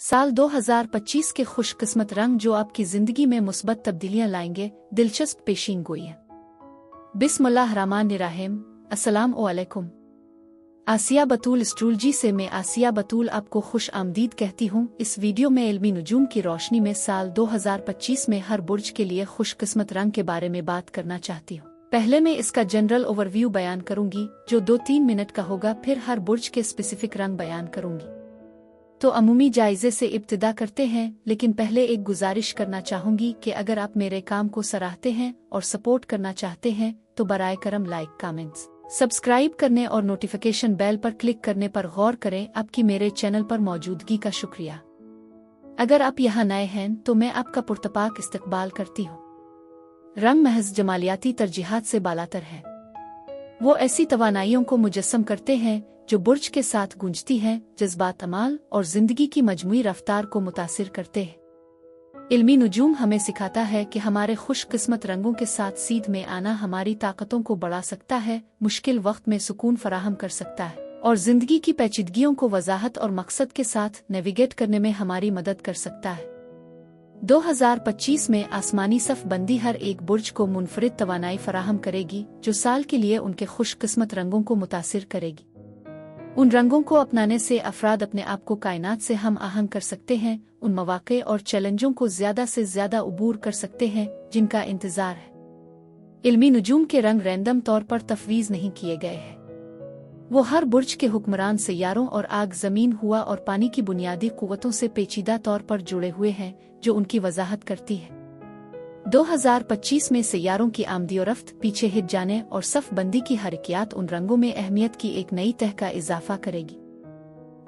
साल 2025 के खुशकिस्मत रंग जो आपकी जिंदगी में मुस्बत तब्दीलियां लाएंगे। दिलचस्प पेशीन गोई है। बिस्मिल्लाहिर्रहमानिर्रहीम। अस्सलाम वालेकुम। आसिया बतूल एस्ट्रोलॉजी से मैं आसिया बतूल आपको खुश आमदीद कहती हूँ। इस वीडियो में इल्मी नुजूम की रोशनी में साल 2025 में हर बुर्ज के लिए खुशकिस्मत रंग के बारे में बात करना चाहती हूँ। पहले मैं इसका जनरल ओवरव्यू बयान करूंगी जो 2-3 मिनट का होगा, फिर हर बुर्ज के स्पेसिफिक रंग बयान करूंगी। तो अमूमी जायजे से इब्तिदा करते हैं, लेकिन पहले एक गुजारिश करना चाहूंगी कि अगर आप मेरे काम को सराहते हैं और सपोर्ट करना चाहते हैं तो बराए करम लाइक, कमेंट्स, सब्सक्राइब करने और नोटिफिकेशन बेल पर क्लिक करने पर गौर करें। आपकी मेरे चैनल पर मौजूदगी का शुक्रिया। अगर आप यहाँ नए हैं तो मैं आपका पुरतपाक इस्तकबाल करती हूँ। रंग महज जमालियाती तरजीहात से बालातर है। वो ऐसी तवानाइयों को मुजस्सम करते हैं जो बुर्ज के साथ गूंजती हैं, जज्बात, अमाल और जिंदगी की मजमूई रफ्तार को मुतासिर करते हैं। इल्मी नुजूम हमें सिखाता है कि हमारे खुशकिस्मत रंगों के साथ सीध में आना हमारी ताकतों को बढ़ा सकता है, मुश्किल वक्त में सुकून फराहम कर सकता है और जिंदगी की पेचीदगियों को वजाहत और मकसद के साथ नेविगेट करने में हमारी मदद कर सकता है। 2025 में आसमानी सफ बंदी हर एक बुर्ज को मुनफरिद तवानाई फराहम करेगी जो साल के लिए उनके खुशकिस्मत रंगों को मुतासिर करेगी। उन रंगों को अपनाने से अफराद अपने आप को कायनात से हम आहंग कर सकते हैं, उन मौक़े और चैलेंजों को ज्यादा से ज्यादा उबूर कर सकते हैं जिनका इंतजार है। इल्मी नुजूम के रंग रैंडम तौर पर तफवीज़ नहीं किए गए हैं। वो हर बुर्ज के हुक्मरान सैयारों और आग, जमीन, हवा और पानी की बुनियादी कुव्वतों से पेचीदा तौर पर जुड़े हुए हैं जो उनकी वजाहत करती है। 2025 में सैयारों की आमदीरफ्त, पीछे हट जाने और सफ बंदी की हरकियात उन रंगों में अहमियत की एक नई तह का इजाफा करेगी।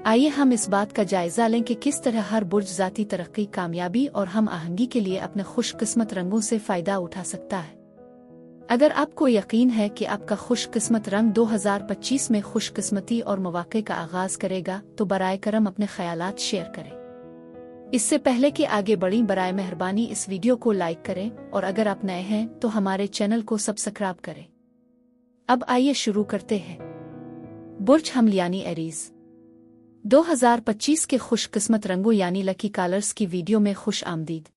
आइए हम इस बात का जायजा लें कि किस तरह हर बुर्ज ज़ाती तरक्की, कामयाबी और हम आहंगी के लिए अपने खुशकिस्मत रंगों से फ़ायदा उठा सकता है। अगर आपको यकीन है कि आपका खुशकिस्मत रंग 2025 में खुशकिस्मती और मौक़े का आगाज़ करेगा तो बराए करम अपने ख़यालात शेयर करें। इससे पहले कि आगे बढ़ें, बराए मेहरबानी इस वीडियो को लाइक करें और अगर आप नए हैं तो हमारे चैनल को सब्सक्राइब करें। अब आइए शुरू करते हैं। बुर्ज हमल यानी एरीज 2025 के खुशकिस्मत रंगों यानी लकी कलर्स की वीडियो में खुश आमदीद।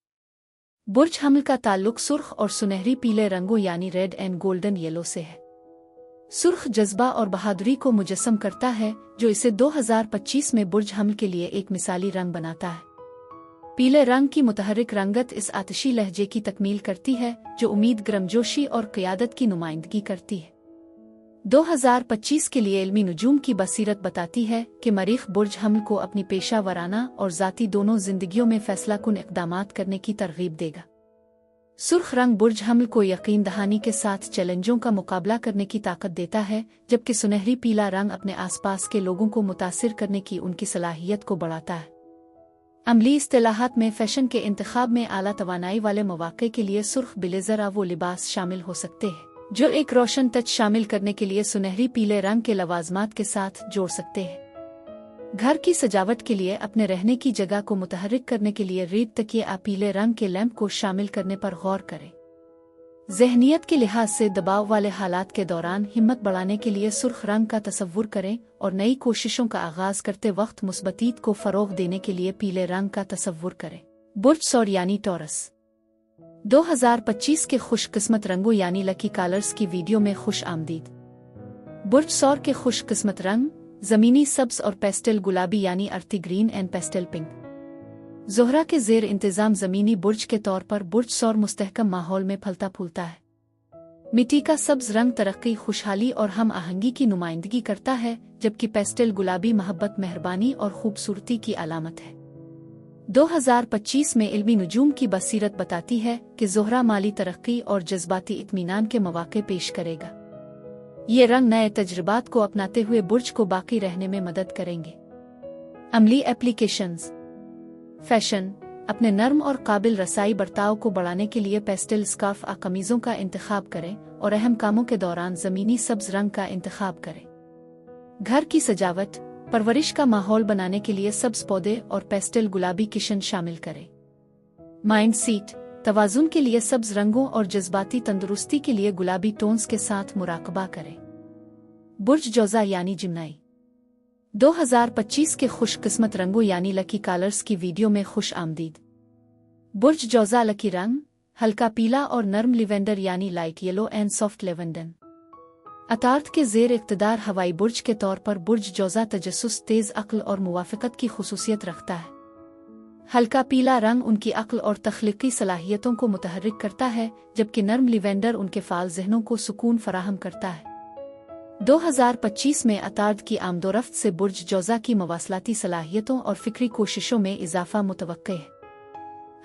बुर्ज हमल का ताल्लुक सुर्ख और सुनहरी पीले रंगों यानी रेड एंड गोल्डन येलो से है। सुर्ख जज्बा और बहादुरी को मुजस्सम करता है जो इसे 2025 में बुर्ज हमल के लिए एक मिसाली रंग बनाता है। पीले रंग की मुतहर्रिक रंगत इस आतिशी लहजे की तकमील करती है जो उम्मीद, गर्मजोशी और क़यादत की नुमाइंदगी करती है। 2025 के लिए इल्मी नुजूम की बसीरत बताती है कि मरीख बुर्ज हमल को अपनी पेशा वराना और ज़ाती दोनों जिंदगियों में फैसला कुन इक़दामात करने की तरगीब देगा। सुर्ख रंग बुर्ज हमल को यकीन दहानी के साथ चैलेंजों का मुकाबला करने की ताकत देता है, जबकि सुनहरी पीला रंग अपने आसपास के लोगों को मुतासिर करने की उनकी सलाहियत को बढ़ाता है। अमली इस्तिलाहात में फैशन के इंतखाब में आला तवानाई वाले मौक़े के लिए सुर्ख ब्लेज़र वो लिबास शामिल हो सकते हैं जो एक रोशन टच शामिल करने के लिए सुनहरी पीले रंग के लवाजमात के साथ जोड़ सकते हैं। घर की सजावट के लिए अपने रहने की जगह को मुतहर्रिक करने के लिए रेड तकिए पीले रंग के लैंप को शामिल करने पर गौर करें। ज़हनियत के लिहाज से दबाव वाले हालात के दौरान हिम्मत बढ़ाने के लिए सुर्ख रंग का तसव्वुर करें और नई कोशिशों का आगाज करते वक्त मुस्बतीत को फ़रोग़ देने के लिए पीले रंग का तसव्वुर करें। बुर्ज सौर यानी टॉरस 2025 के खुशकिस्मत रंगों यानी लकी कलर्स की वीडियो में खुश आमदीद। बुर्ज सौर के खुशकिस्मत रंग ज़मीनी सब्ज़ और पेस्टल गुलाबी यानी अर्थी green and pastel pink. Zohra के ज़ेर इंतज़ाम ज़मीनी बुर्ज के तौर पर बुर्ज सौर मुस्तहकम माहौल में फलता फूलता है। मिट्टी का सब्ज़ रंग तरक्की, खुशहाली और हम आहंगी की नुमाइंदगी करता है, जबकि पेस्टल गुलाबी मोहब्बत, मेहरबानी और खूबसूरती की अलामत है। 2025 में इल्मी नुजूम की बसीरत बताती है कि ज़ोहरा माली तरक्की और जज्बाती इत्मीनान के मौक़े पेश करेगा। ये रंग नए तजुर्बात को अपनाते हुए बुर्ज को बाकी रहने में मदद करेंगे। अमली एप्लीकेशंस फैशन अपने नर्म और काबिल रसाई बर्ताव को बढ़ाने के लिए पेस्टल स्कार्फ कमीज़ों का इंतखाब करें और अहम कामों के दौरान ज़मीनी सब्ज़ रंग का इंतखाब करें। घर की सजावट, परवरिश का माहौल बनाने के लिए सब्ज़ पौधे और पेस्टल गुलाबी किशन शामिल करें। माइंड सीट तवाज़ुन के लिए सब्ज़ रंगों और जज्बाती तंदुरुस्ती के लिए गुलाबी टोन्स के साथ मुराकबा करें। बुर्ज जौज़ा यानी जिम्नाई 2025 के खुशकिस्मत रंगों यानी लकी कलर्स की वीडियो में खुश आमदीद। बुर्ज जौज़ा लकी रंग हल्का पीला और नर्म लिवेंडर यानी लाइट येलो एंड सॉफ्ट लेवेंडन। अतार्थ के ज़ेर इक़्तिदार हवाई बुर्ज के तौर पर बुर्ज जौज़ा तजस्सुस, तेज़ अक्ल और मुवाफ़क़त की खुसूसियत रखता है। हल्का पीला रंग उनकी अक्ल और तख्लीकी सलाहियतों को मुतहर्रिक करता है, जबकि नर्म लिवेंडर उनके फ़ाल ज़हनों को सुकून फराहम करता है। 2025 में अतार्थ की आमदोरफ्त से बुर्ज जौज़ा की मवासलाती सलाहियतों और फ़िक्री कोशिशों में इजाफ़ा मुतवक्के है।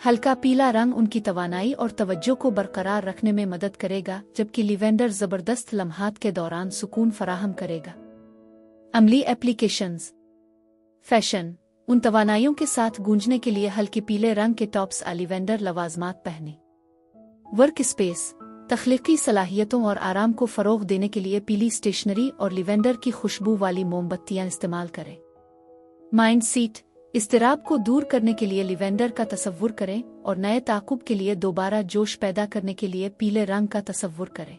हल्का पीला रंग उनकी तवानाई और तवज्जो को बरकरार रखने में मदद करेगा, जबकि लिवेंडर ज़बरदस्त लम्हात के दौरान सुकून फराहम करेगा। अमली एप्लीकेशंस। फैशन। उन तवानाइयों के साथ गूंजने के लिए हल्के पीले रंग के टॉप्स लिवेंडर लवाजमात पहने। Work space. तख्लीकी सलाहियतों और आराम को फ़रोग़ देने के लिए पीली स्टेशनरी और लिवेंडर की खुशबू वाली मोमबत्तियां इस्तेमाल करें। Mind seat. इस्तिराब को दूर करने के लिए लिवेंडर का तसव्वुर करें और नए ताक़ुब के लिए दोबारा जोश पैदा करने के लिए पीले रंग का तसव्वुर करें।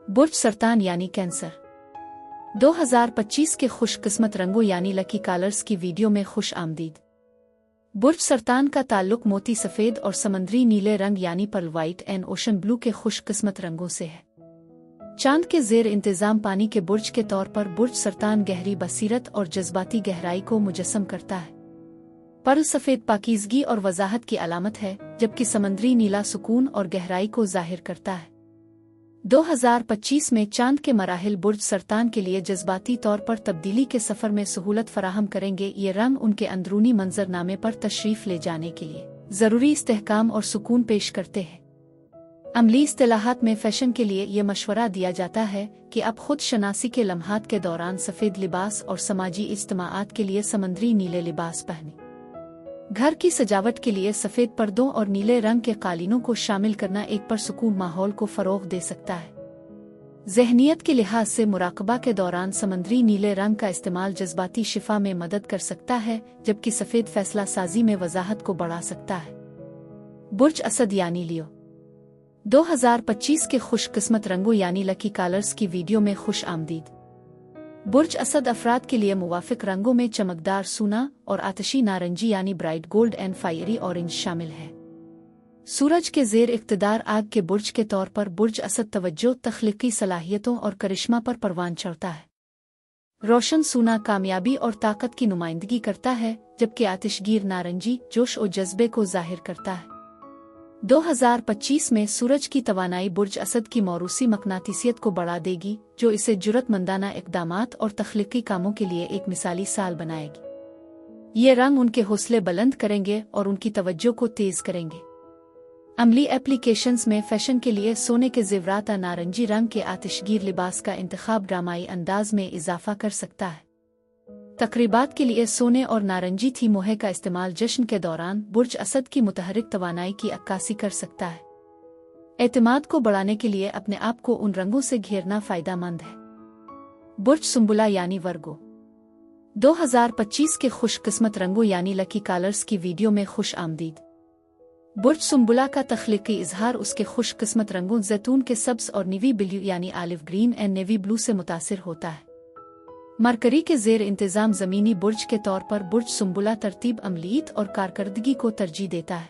बुर्ज सरतान यानी कैंसर। 2025 के खुशकिस्मत रंगों यानी लकी कलर्स की वीडियो में खुश आमदीद। बुर्ज सरतान का ताल्लुक मोती सफ़ेद और समंदरी नीले रंग यानी pearl white and ocean blue के खुशकिस्मत रंगों से है। चांद के ज़ेर इंतज़ाम पानी के बुर्ज के तौर पर बुर्ज सरतान गहरी बसीरत और जज्बाती गहराई को मुजस्सम करता है। पर्ल सफ़ेद पाकीज़गी और वज़ाहत की अलामत है, जबकि समंदरी नीला सुकून और गहराई को ज़ाहिर करता है। 2025 में चांद के मराहिल बुर्ज सरतान के लिए जज्बाती तौर पर तब्दीली के सफ़र में सहूलत फराहम करेंगे। ये रंग उनके अंदरूनी मंजरनामे पर तशरीफ़ ले जाने के लिए ज़रूरी इस्तेहकाम और सुकून पेश करते हैं। अमली इस्तिलाहात में फ़ैशन के लिए ये मशवरा दिया जाता है कि आप खुद शनासी के लम्हात के दौरान सफ़ेद लिबास और समाजी इज्तिमाआत के लिए समंदरी नीले लिबास पहने। घर की सजावट के लिए सफ़ेद पर्दों और नीले रंग के कालीनों को शामिल करना एक परसुकून माहौल को फ़रोग़ दे सकता है। ज़हनियत के लिहाज से मुराकबा के दौरान समंदरी नीले रंग का इस्तेमाल जज्बाती शिफा में मदद कर सकता है, जबकि सफ़ेद फैसला साजी में वज़ाहत को बढ़ा सकता है। बुर्ज असद यानी लियो। 2025 के खुशकिस्मत रंगों यानी लकी कलर्स की वीडियो में खुश आमदीद। बुर्ज असद अफराद के लिए मुवाफ़िक रंगों में चमकदार सूना और आतशी नारंगी यानी bright gold and fiery orange शामिल है। सूरज के ज़ेर इक़्तिदार आग के बुर्ज के तौर पर बुर्ज असद तवज्जो, तख्लीकी सलाहियतों और करिश्मा पर परवान चढ़ता है। रोशन सूना कामयाबी और ताकत की नुमाइंदगी करता है, जबकि आतिशगीर नारंगी जोश और जज्बे को ज़ाहिर करता है। 2025 में सूरज की तवानाई बुर्ज असद की मौरूसी मकनातीसियत को बढ़ा देगी, जो इसे जुर्रतमंदाना इक़दामात और तख्लीकी कामों के लिए एक मिसाली साल बनाएगी। ये रंग उनके हौसले बुलंद करेंगे और उनकी तवज्जो को तेज़ करेंगे। अमली एप्लीकेशंस में फ़ैशन के लिए सोने के ज़ेवरात नारंगी रंग के आतिशगीर लिबास का इंतखाब ड्रामाई अंदाज में इजाफ़ा कर सकता है। तकरीबात के लिए सोने और नारंगी थी मोहे का इस्तेमाल जश्न के दौरान बुर्ज असद की मुतहर्रिक तवानाई की अक्कासी कर सकता है। एतमाद को बढ़ाने के लिए अपने आप को उन रंगों से घेरना फ़ायदेमंद है। बुर्ज सुंबुला यानी वर्गो। 2025 के खुशकिस्मत रंगों यानी लकी कलर्स की वीडियो में खुश आमदीद। बुर्ज सुंबुला का तख्लीकी इजहार उसके खुशकिस्मत रंगों जैतून के सब्ज़ और नेवी ब्लू यानी olive green and navy blue से मुतासिर होता है। मरकरी के ज़ेर इंतज़ाम ज़मीनी बुर्ज के तौर पर बुर्ज सुंबुला तरतीब, अमलीत और कारकर्दगी को तरजीह देता है।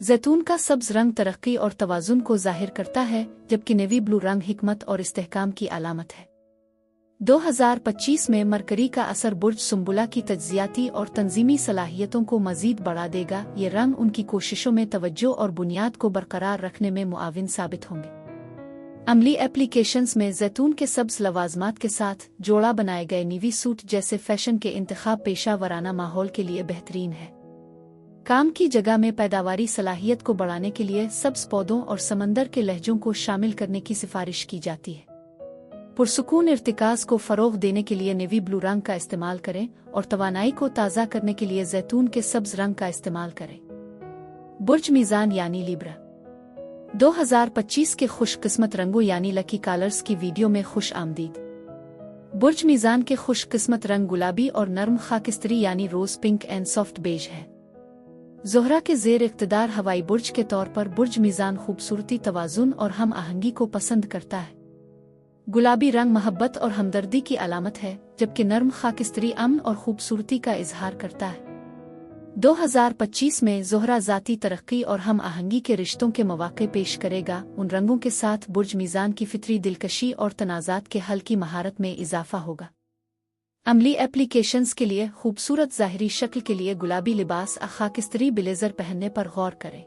जैतून का सब्ज़ रंग तरक्की और तवाज़ुन को ज़ाहिर करता है, जबकि नेवी ब्लू रंग हिकमत और इस्तेहकाम की अलामत है। 2025 में मरकरी का असर बुर्ज सुंबुला की तज्ज़ियाती और तंजीमी सलाहियतों को मज़ीद बढ़ा देगा। ये रंग उनकी कोशिशों में तवज्जो और बुनियाद को बरकरार रखने में मुआविन साबित होंगे। अमली एप्लीकेशंस में जैतून के सब्ज़ लवाजमात के साथ जोड़ा बनाए गए नीवी सूट जैसे फ़ैशन के इंतखाब पेशा वराना माहौल के लिए बेहतरीन है। काम की जगह में पैदावारी सलाहियत को बढ़ाने के लिए सब्ज़ पौधों और समंदर के लहजों को शामिल करने की सिफारिश की जाती है। पुरसुकून इर्तिकाज़ को फ़रोग़ देने के लिए नेवी ब्लू रंग का इस्तेमाल करें और तवानाई को ताज़ा करने के लिए जैतून के सब्ज़ रंग का इस्तेमाल करें। बुर्ज मीज़ान यानी लिब्रा। 2025 के खुशकिस्मत रंगों यानी लकी कलर्स की वीडियो में खुश आमदीद। बुर्ज मीज़ान के खुशकिस्मत रंग गुलाबी और नर्म खाकिस्तरी यानी रोज़ पिंक एंड सॉफ्ट बेज है। ज़ोहरा के ज़ेर इक़्तिदार हवाई बुर्ज के तौर पर बुर्ज मीज़ान खूबसूरती, तवाज़ुन और हम आहंगी को पसंद करता है। गुलाबी रंग मोहब्बत और हमदर्दी की अलामत है, जबकि नर्म खाकिस्तरी अमन और खूबसूरती का इजहार करता है। 2025 में ज़ोहरा ज़ाती तरक्की और हम आहंगी के रिश्तों के मौक़े पेश करेगा। उन रंगों के साथ बुर्ज मीज़ान की फितरी दिलकशी और तनाज़ात के हल की महारत में इजाफा होगा। अमली एप्लीकेशंस के लिए खूबसूरत ज़ाहिरी शक्ल के लिए गुलाबी लिबास खाकिस्तरी ब्लेज़र पहनने पर गौर करें।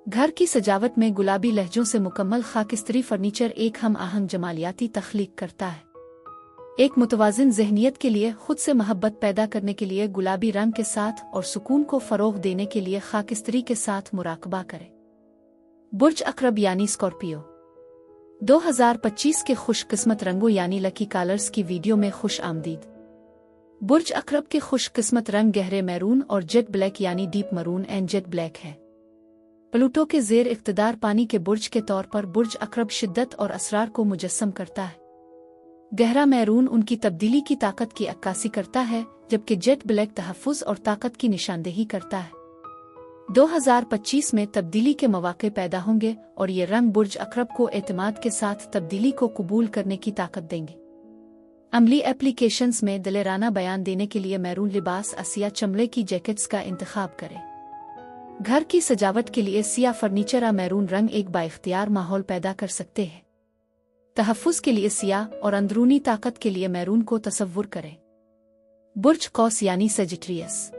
घर की सजावट में गुलाबी लहजों से मुकम्मल खाकिस्तरी फर्नीचर एक हम आहंग जमालियाती तख्लीक करता है। एक मुतवाज़िन ज़हनियत के लिए खुद से मोहब्बत पैदा करने के लिए गुलाबी रंग के साथ और सुकून को फ़रोग़ देने के लिए खाकिस्तरी के साथ मुराकबा करें। बुर्ज अक़रब यानी स्कॉर्पियो 2025 के खुशकिस्मत रंगों यानी लकी कलर्स की वीडियो में खुश आमदीद। बुर्ज अक़रब के खुशकिस्मत रंग गहरे मैरून और जेट ब्लैक यानी deep maroon and jet black है। प्लूटो के ज़ेर इक़्तिदार पानी के बुर्ज के तौर पर बुर्ज अक़रब शिद्दत और असरार को मुजस्सम करता है। गहरा मैरून उनकी तब्दीली की ताकत की अक्कासी करता है, जबकि जेट ब्लैक तहफ़्फ़ुज़ और ताकत की निशानदेही करता है। 2025 में तब्दीली के मौक़े पैदा होंगे और ये रंग बुर्ज अक़रब को एतमाद के साथ तब्दीली को कबूल करने की ताकत देंगे। अमली एप्लीकेशंस में दिलेराना बयान देने के लिए मैरून लिबास असिया चमड़े की जैकेट्स का इंतखाब करें। घर की सजावट के लिए सिया फर्नीचर मैरून रंग एक बाइख्तियार माहौल पैदा कर सकते हैं। तहफ़्फ़ुज़ के लिए सिया और अंदरूनी ताकत के लिए मैरून को तसव्वुर करें। बुर्ज कौस यानी सेजिटेरियस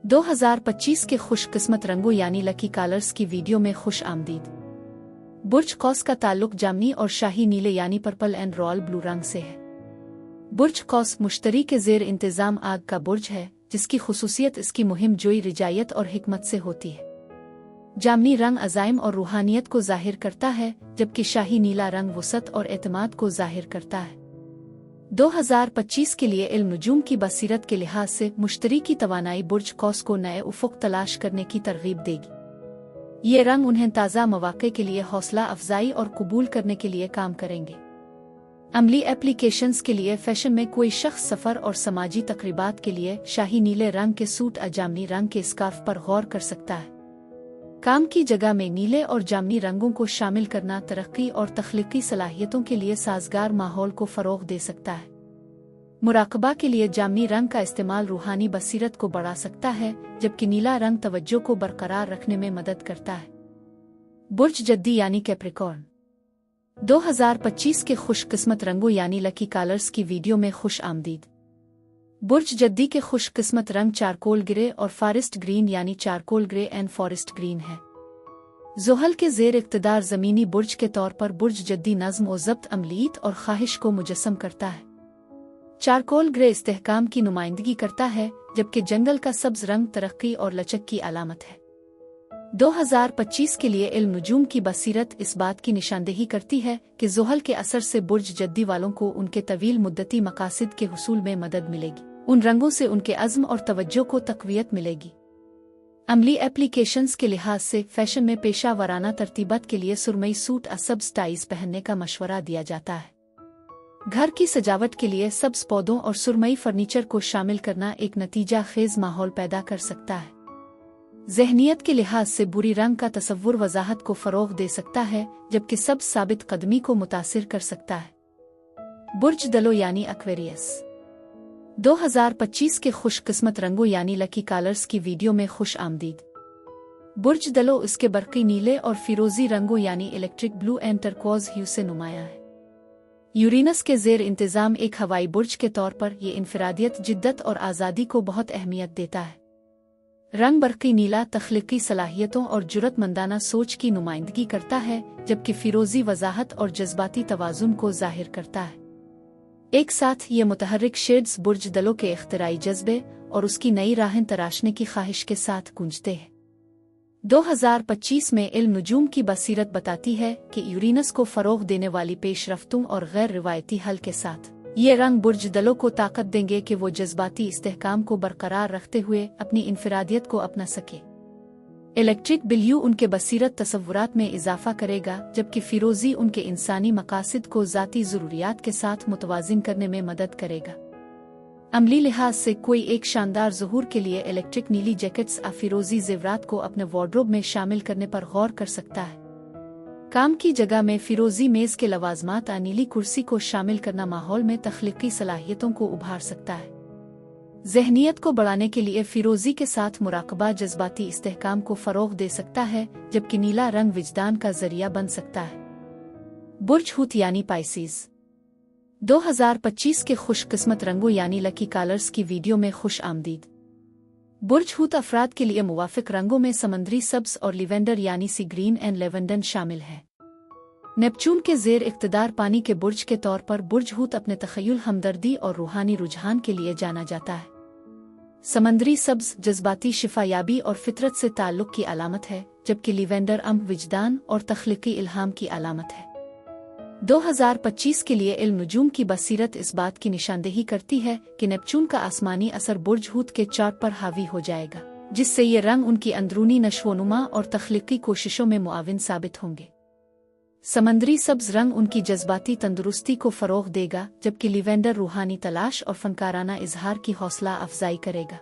2025 के खुशकिस्मत रंगों यानी लकी कलर्स की वीडियो में खुश आमदीद। बुर्ज कौस का ताल्लुक जामनी और शाही नीले यानी पर्पल एंड रॉयल ब्लू रंग से है। बुर्ज कौस मुश्तरी के ज़ेर इंतज़ाम आग का बुर्ज है, जिसकी खुसूसियत इसकी मुहिम जोई रिजायत और हिकमत से होती है। जामनी रंग अज़ाइम और रूहानियत को ज़ाहिर करता है, जबकि शाही नीला रंग वसत और एतमाद को ज़ाहिर करता है। 2025 के लिए इल्म नुजूम की बसीरत के लिहाज से मुश्तरी की तवानाई बुर्ज कौस को नए उफ़ुक़ तलाश करने की तरगीब देगी। ये रंग उन्हें ताज़ा मौक़े के लिए हौसला अफजाई और कबूल करने के लिए काम करेंगे। अमली एप्लीकेशंस के लिए फैशन में कोई शख्स सफ़र और समाजी तकरीबात के लिए शाही नीले रंग के सूट जामनी रंग के स्कार्फ पर गौर कर सकता है। काम की जगह में नीले और जामनी रंगों को शामिल करना तरक्की और तख्लीकी सलाहियतों के लिए साजगार माहौल को फ़रोग़ दे सकता है। मुराकबा के लिए जामनी रंग का इस्तेमाल रूहानी बसीरत को बढ़ा सकता है, जबकि नीला रंग तवज्जो को बरकरार रखने में मदद करता है। बुर्ज जद्दी यानी कैप्रिकॉर्न 2025 के खुशकिस्मत रंगों यानी लकी कलर्स की वीडियो में खुश आमदीद। बुर्ज जद्दी के खुशकिस्मत रंग चारकोल ग्रे और फॉरेस्ट ग्रीन यानी charcoal grey and forest green है। ज़ोहल के ज़ेर इक़्तिदार ज़मीनी बुर्ज के तौर पर बुर्ज जद्दी नज़्म व ज़ब्त, अमलीत और ख्वाहिश को मुजस्सम करता है। चारकोल ग्रे इस्तेहकाम की नुमाइंदगी करता है, जबकि जंगल का सब्ज़ रंग तरक्की और लचक की अलामत है। 2025 के लिए इल्म नुजूम की बसीरत इस बात की निशानदेही करती है कि ज़ोहल के असर से बुर्ज जद्दी वालों को उनके तवील मुद्दती मकासिद के हुसूल में मदद मिलेगी। उन रंगों से उनके अज़्म और तवज्जो को तक़वियत मिलेगी। अमली एप्लीकेशंस के लिहाज से फैशन में पेशा वराना तरतीबत के लिए सुरमई सूट सब्ज़ टाइज पहनने का मशवरा दिया जाता है। घर की सजावट के लिए सब्ज़ पौधों और सुरमई फर्नीचर को शामिल करना एक नतीजा खेज माहौल पैदा कर सकता है। ज़हनियत के लिहाज से बुरी रंग का तसव्वुर वजाहत को फ़रोग़ दे सकता है, जबकि सब्ज़ साबित कदमी को मुतासिर कर सकता है। बुर्ज दलो यानी एक्वेरियस 2025 के खुशकिस्मत रंगों यानी लकी कलर्स की वीडियो में खुश आमदीद। बुर्ज दलो इसके बरक़ी नीले और फिरोज़ी रंगों यानी इलेक्ट्रिक ब्लू एंड टर्कोज़ ह्यू से नुमाया है। यूरेनस के ज़ेर इंतज़ाम एक हवाई बुर्ज के तौर पर यह इनफरादियत, जिद्दत और आज़ादी को बहुत अहमियत देता है। रंग बरक़ी नीला तख्लीकी सलाहियतों और जुरतमंदाना सोच की नुमाइंदगी करता है, जबकि फिरोज़ी वजाहत और जज्बाती तवाज़ुन को ज़ाहिर करता है। एक साथ ये मुतहर्रिक शेड्स बुर्ज दलों के इख्तिराई जज्बे और उसकी नई राहें तराशने की ख्वाहिश के साथ गूंजते हैं। 2025 में इल्म नुजूम की बसीरत बताती है कि यूरेनस को फ़रोग़ देने वाली पेशरफ्तों और गैर रिवायती हल के साथ ये रंग बुर्ज दलों को ताकत देंगे कि वो जज्बाती इस्तेहकाम को बरकरार रखते हुए अपनी इनफरादियत को अपना सके। इलेक्ट्रिक ब्लू उनके बसीरत तसव्वुरात में इजाफा करेगा, जबकि फिरोज़ी उनके इंसानी मकासिद को ज़ाती ज़रूरियात के साथ मुतवाज़िन करने में मदद करेगा। अमली लिहाज से कोई एक शानदार ज़ुहूर के लिए इलेक्ट्रिक नीली जैकेट्स फिरोज़ी ज़ेवरात को अपने वार्डरोब में शामिल करने पर गौर कर सकता है। काम की जगह में फिरोजी मेज के लवाजमात नीली कुर्सी को शामिल करना माहौल में तख्लीकी सलाहियतों को उभार सकता है। ज़हनियत को बढ़ाने के लिए फिरोजी के साथ मुराकबा जज्बाती इस्तेहकाम को फ़रोग़ दे सकता है, जबकि नीला रंग विजदान का ज़रिया बन सकता है। बुर्ज हूत यानी पाइसीज़ 2025 के खुशकिस्मत रंगों यानी लकी कलर्स की वीडियो में खुश आमदीद। बुर्ज हूत अफराद के लिए मुवाफिक रंगों में समंदरी सब्ज और लिवेंडर यानी सी ग्रीन एंड लेवेंडर शामिल है। नेपच्यून के ज़ेर इक़्तिदार पानी के बुर्ज के तौर पर बुर्ज हूत अपने तख़य्युल, हमदर्दी और रूहानी रुझान के लिए जाना जाता है। समंदरी सब्ज जज्बाती शिफायाबी और फितरत से ताल्लुक़ की अलामत है, जबकि लिवेंडर विजदान और तख्लीकी इल्हाम की अलामत है। 2025 के लिए इल्म नुजूम की बसीरत इस बात की निशानदेही करती है कि नेपच्यून का आसमानी असर बुर्ज हूत के चार्ट पर हावी हो जाएगा, जिससे ये रंग उनकी अंदरूनी नशोनुमा और तख्लीकी कोशिशों में मुआविन साबित होंगे। समंदरी सब्ज रंग उनकी जज्बाती तंदुरुस्ती को फ़रोग़ देगा, जबकि लिवेंडर रूहानी तलाश और फनकाराना इजहार की हौसला अफजाई करेगा।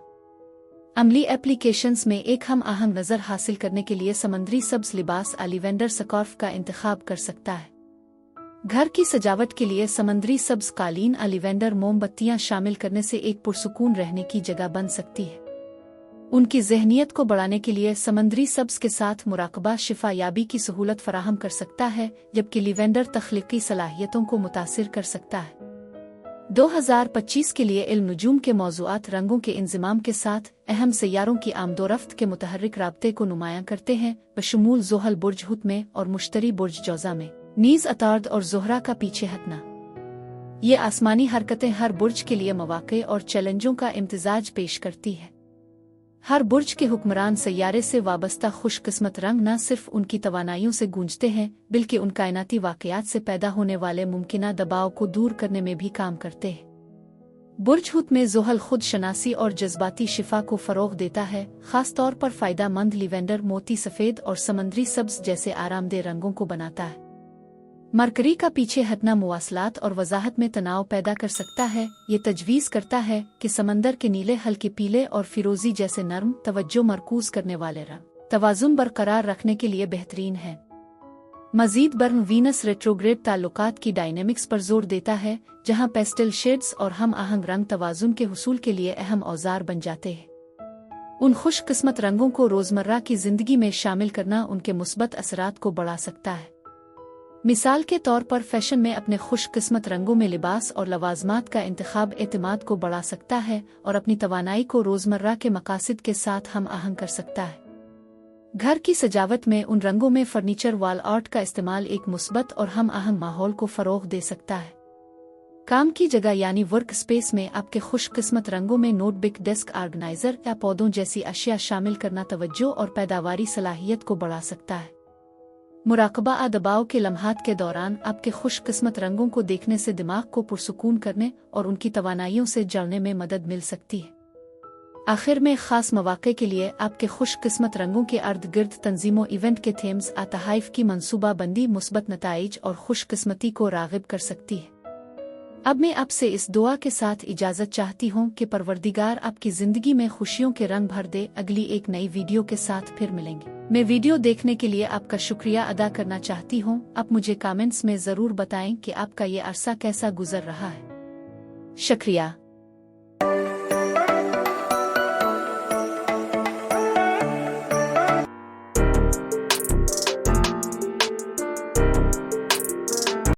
अमली एप्लीकेशंस में एक हम आहंग नज़र हासिल करने के लिए समंदरी सब्ज लिबास लिवेंडर स्कार्फ का इंतखाब कर सकता है। घर की सजावट के लिए समंदरी सब्ज कालीन लिवेंडर मोमबत्तियां शामिल करने से एक पुरसुकून रहने की जगह बन सकती है। उनकी ज़हनियत को बढ़ाने के लिए समंदरी सब्ज के साथ मुराकबा शिफायाबी की सहूलत फराहम कर सकता है, जबकि लिवेंडर तख्लीकी सलाहियतों को मुतासिर कर सकता है। 2025 के लिए इल्म नुजूम के मौज़ूआत रंगों के इंज़िमाम के साथ अहम सैयारों की आमदोरफ्त के मुतहर्रिक राब्ते को नुमायां करते हैं, बशमूल ज़ोहल बुर्ज हूत में और मुश्तरी बुर्ज जौज़ा में नीज़ अतार्द और ज़ोहरा का पीछे हटना। ये आसमानी हरकतें हर बुर्ज के लिए मौक़े और चैलेंजों का इम्तिजाज पेश करती है। हर बुर्ज के हुक्मरान सैयारे से वाबस्ता खुशकिस्मत रंग न सिर्फ उनकी तवानाइयों से गूंजते हैं, बल्कि उन कायनाती वाक़यात से पैदा होने वाले मुमकिना दबाव को दूर करने में भी काम करते हैं। बुर्ज हूत में ज़ोहल खुद शनासी और जज्बाती शिफा को फ़रोग़ देता है, ख़ास तौर पर फ़ायदा मंद लिवेंडर मोती सफ़ेद और समंदरी सब्ज जैसे आरामदेह रंगों को बनाता है। मरकरी का पीछे हटना मुवासलात और वजाहत में तनाव पैदा कर सकता है। ये तजवीज़ करता है कि समंदर के नीले, हल्के पीले और फिरोज़ी जैसे नर्म, तवज्जो मरकूज़ करने वाले रंग तवाज़ुन बरकरार रखने के लिए बेहतरीन है। मज़ीद बर्न वीनस रेट्रोग्रेड ताल्लुकात की डायनेमिक्स पर जोर देता है, जहाँ पेस्टल शेड्स और हम आहंग रंग तवाज़ुन के हुसूल के लिए अहम औजार बन जाते हैं। उन खुशकिस्मत रंगों को रोज़मर्रा की ज़िंदगी में शामिल करना उनके मुस्बत असरात को बढ़ा सकता है। मिसाल के तौर पर फैशन में अपने खुशकिस्मत रंगों में लिबास और लवाजमात का इंतखाब एतमाद को बढ़ा सकता है और अपनी तवानाई को रोज़मर्रा के मकासद के साथ हम आहंग कर सकता है। घर की सजावट में उन रंगों में फर्नीचर वॉल आर्ट का इस्तेमाल एक मुस्बत और हम आहंग माहौल को फ़रोग़ दे सकता है। काम की जगह यानी वर्क स्पेस में आपके खुशकिस्मत रंगों में नोटबुक, डेस्क ऑर्गेनाइजर या पौधों जैसी अशिया शामिल करना तवज्जो और पैदावारी सलाहियत को बढ़ा सकता है। मुराकबा दबाव के लम्हात के दौरान आपके खुशकिस्मत रंगों को देखने से दिमाग को पुरसुकून करने और उनकी तवानाइयों से जड़ने में मदद मिल सकती है। आखिर में ख़ास मौक़े के लिए आपके खुशकिस्मत रंगों के अर्द गिर्द तंजीमों, इवेंट के थीम्स, तहाइफ की मनसूबा बंदी मुस्बत नताइज और खुशकिस्मती को राग़िब कर सकती है। अब मैं आपसे इस दुआ के साथ इजाज़त चाहती हूँ कि परवरदिगार आपकी ज़िंदगी में खुशियों के रंग भर दे। अगली एक नई वीडियो के साथ फिर मिलेंगे। मैं वीडियो देखने के लिए आपका शुक्रिया अदा करना चाहती हूँ। आप मुझे कमेंट्स में ज़रूर बताएं कि आपका ये अरसा कैसा गुजर रहा है। शुक्रिया।